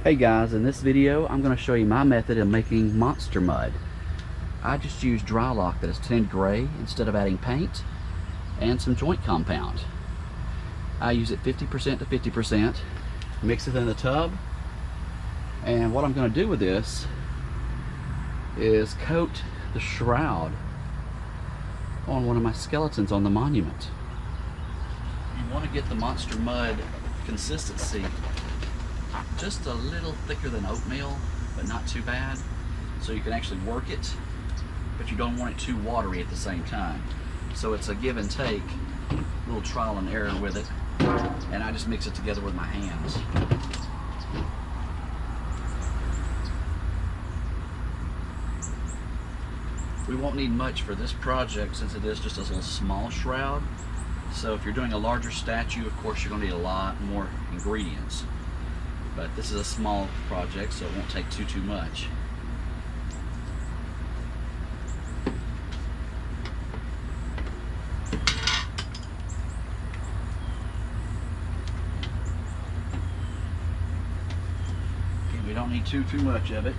Hey guys, in this video I'm going to show you my method of making monster mud. I just use Drylok that is tinted gray instead of adding paint and some joint compound. I use it 50% to 50%, mix it in the tub, and what I'm going to do with this is coat the shroud on one of my skeletons on the monument. You want to get the monster mud consistency just a little thicker than oatmeal, but not too bad, so you can actually work it, but you don't want it too watery at the same time. So it's a give and take, a little trial and error with it, and I just mix it together with my hands. We won't need much for this project since it is just a little small shroud. So if you're doing a larger statue, of course you're going to need a lot more ingredients. But this is a small project, so it won't take too much. Okay, we don't need too much of it.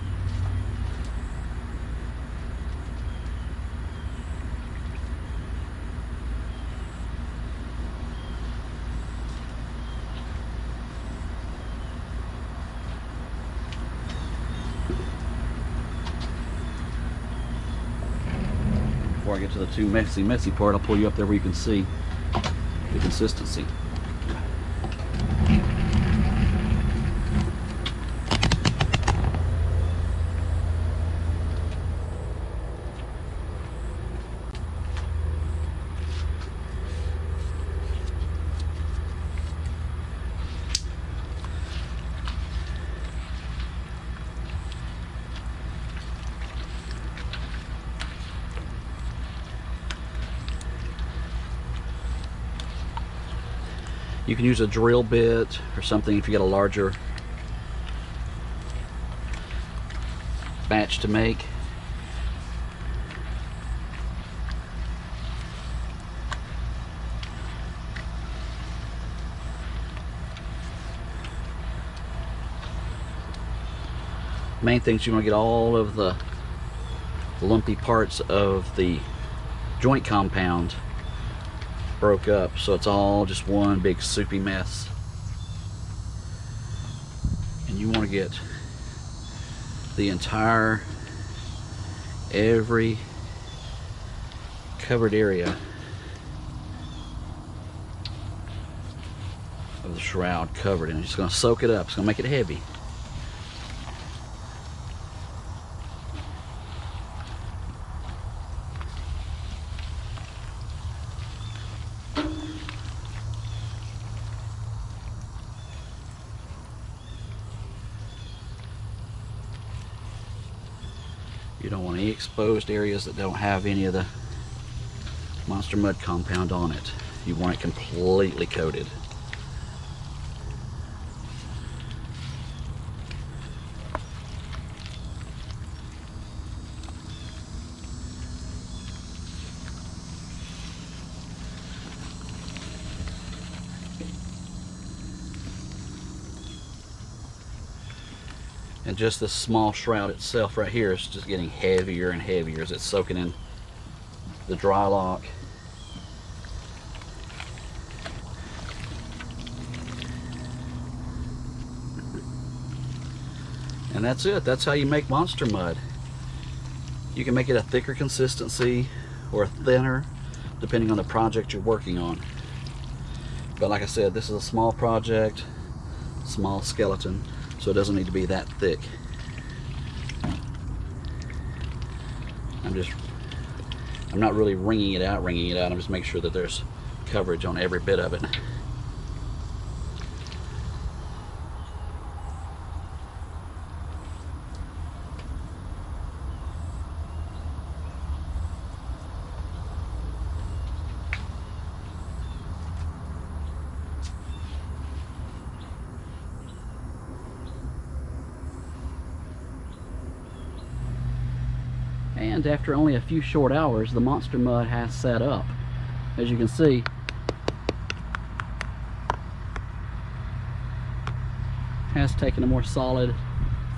Before I get to the too messy part, I'll pull you up there where you can see the consistency. You can use a drill bit or something if you get a larger batch to make. Main thing is you want to get all of the lumpy parts of the joint compound broke up, so it's all just one big soupy mess. And you want to get the entire, every covered area of the shroud covered, and it's going to soak it up. It's going to make it heavy. You don't want any exposed areas that don't have any of the monster mud compound on it. You want it completely coated. And just this small shroud itself right here is just getting heavier and heavier as it's soaking in the Drylok. And that's it. That's how you make monster mud. You can make it a thicker consistency or thinner depending on the project you're working on. But like I said, this is a small project, small skeleton, so it doesn't need to be that thick. I'm not really wringing it out. I'm just making sure that there's coverage on every bit of it. And after only a few short hours, the monster mud has set up. As you can see, has taken a more solid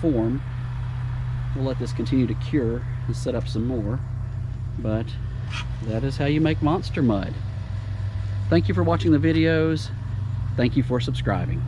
form. We'll let this continue to cure and set up some more, but that is how you make monster mud. Thank you for watching the videos. Thank you for subscribing.